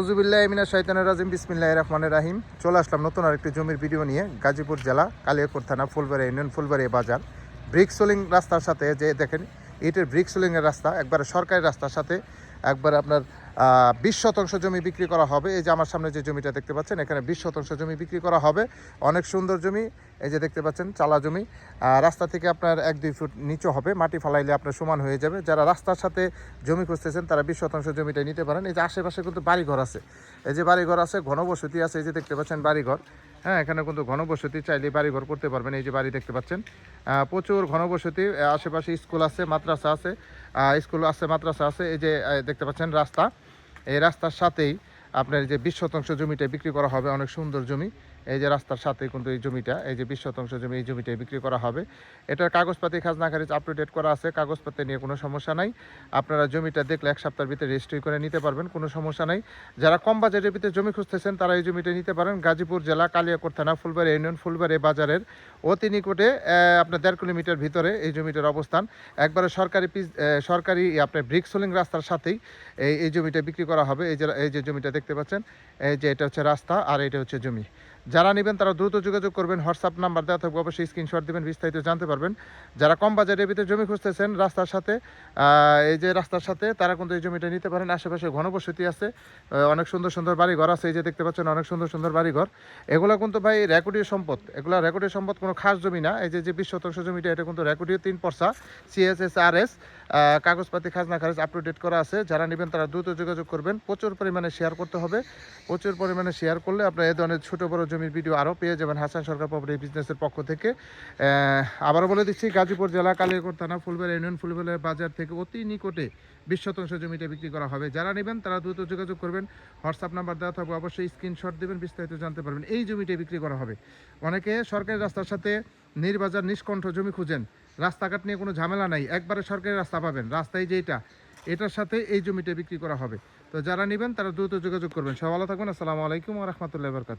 আউযুবিল্লাহি মিনাশ শাইতানির রাজিম বিসমিল্লাহির রহমানির রহিম। চলে আসলাম নতুন আরেকটি জমির ভিডিও নিয়ে। গাজীপুর জেলা কালিয়াকৈর থানা ফুলবাড়ি ইউনিয়ন ফুলবাড়ি বাজার ব্রিক সোলিং রাস্তার সাথে যে দেখেন ইটের ব্রিক সোলিংয়ের রাস্তা একবারে সরকারি রাস্তার সাথে একবার আপনার 20 শতাংশ জমি বিক্রি করা হবে। এই যে আমার সামনে যে জমিটা দেখতে পাচ্ছেন এখানে 20 শতাংশ জমি বিক্রি করা হবে। অনেক সুন্দর জমি, এই যে দেখতে পাচ্ছেন চালা জমি। রাস্তা থেকে আপনার 1-2 ফুট নিচু হবে, মাটি ফালাইলে আপনার সমান হয়ে যাবে। যারা রাস্তার সাথে জমি খুঁজতেছেন তারা 20 শতাংশ জমিটা নিতে পারেন। এই যে আশেপাশে কিন্তু বাড়িঘর আছে, এই যে বাড়িঘর আছে, ঘনবসতি আছে, এই যে দেখতে পাচ্ছেন বাড়িঘর। হ্যাঁ, এখানে কিন্তু ঘনবসতি চাইলে বাড়িঘর করতে পারবেন। এই যে বাড়ি দেখতে পাচ্ছেন, প্রচুর ঘনবসতি। আশেপাশে স্কুল আছে, মাদ্রাসা আছে, স্কুল আছে, মাদ্রাসা আছে। এই যে দেখতে পাচ্ছেন রাস্তা, এই রাস্তার সাথেই আপনার যে 20 শতাংশ জমিটা বিক্রি করা হবে। অনেক সুন্দর জমি, এই যে রাস্তার সাথেই কিন্তু এই জমিটা, এই যে 20 শতাংশ জমি, এই জমিটাই বিক্রি করা হবে। এটার কাগজপাতি খাজনা খারিজ আপ টু ডেট করা আছে, কাগজপাতি নিয়ে কোনো সমস্যা নাই। আপনারা জমিটা দেখলে 1 সপ্তাহের ভিতরে রেজিস্ট্রি করে নিতে পারবেন, কোনো সমস্যা নাই। যারা কম বাজেটের ভিতরে জমি খুঁজতেছেন তারা এই জমিটা নিতে পারেন। গাজীপুর জেলা কালিয়াকৈর থানা ফুলবাড়ি ইউনিয়ন ফুলবাড়ি বাজারের অতি নিকটে, আপনার 1.5 কিলোমিটার ভিতরে এই জমিটার অবস্থান। একবারে সরকারি আপনার ব্রিক সোলিং রাস্তার সাথেই এই জমিটা বিক্রি করা হবে। এই যে জমিটা দেখতে পাচ্ছেন, এই যে এটা হচ্ছে রাস্তা আর এটা হচ্ছে জমি। যারা নেবেন তারা দ্রুত যোগাযোগ করবেন, হোয়াটসঅ্যাপ নাম্বার দেওয়া থাকবে, অবশ্যই স্ক্রিনশট দেবেন, বিস্তারিত জানতে পারবেন। যারা কম বাজারের ভিতরে জমি খুঁজতেছেন রাস্তার সাথে, এই যে রাস্তার সাথে, তারা কিন্তু এই জমিটা নিতে পারেন। আশেপাশে ঘনবসতি আছে, অনেক সুন্দর সুন্দর বাড়িঘর আছে, এই যে দেখতে পাচ্ছেন অনেক সুন্দর সুন্দর বাড়িঘর। এগুলো কিন্তু ভাই রেকর্ডীয় সম্পদ, এগুলো রেকর্ডীয় সম্পদ, কোনো খাস জমি না। এই যে 20 শতাংশ জমিটা এটা কিন্তু রেকর্ডীয় 3 পর্সা CSSRS, কাগজপাতি খাজনা খারিজ আপ টু ডেট করা আছে। যারা নেবেন তারা দ্রুত যোগাযোগ করবেন। প্রচুর পরিমাণে শেয়ার করতে হবে, প্রচুর পরিমাণে শেয়ার করলে আপনার এই ধরনের ছোটো বড় জমির ভিডিও আরও পেয়ে যাবেন হাসান সরকার প্রপার্টি বিজনেসের পক্ষ থেকে। আবারও বলে দিচ্ছি, গাজীপুর জেলা কালিয়াকৈর থানা ফুলবাড়ি ইউনিয়ন ফুলবাড়ি বাজার থেকে অতি নিকটে 20 শতাংশ জমিটা বিক্রি করা হবে। যারা নেবেন তারা দ্রুত যোগাযোগ করবেন, হোয়াটসঅ্যাপ নাম্বার দেওয়া থাকবে, অবশ্যই স্ক্রিনশট দেবেন, বিস্তারিত জানতে পারবেন। এই জমিটা বিক্রি করা হবে। অনেকে সরকারি রাস্তার সাথে নির্বাজার নিষ্কণ্ঠ জমি খুঁজেন, রাস্তাঘাট নিয়ে কোনো ঝামেলা নাই, একবারে সরকারি রাস্তা পাবেন। রাস্তায় যেটা, এটার সাথে এই জমিটা বিক্রি করা হবে। তো যারা নেবেন তারা দ্রুত যোগাযোগ করবেন। সবাই ভালো থাকবেন। আসসালামু আলাইকুম ওয়া রাহমাতুল্লাহি ওয়া বারাকাতুহু।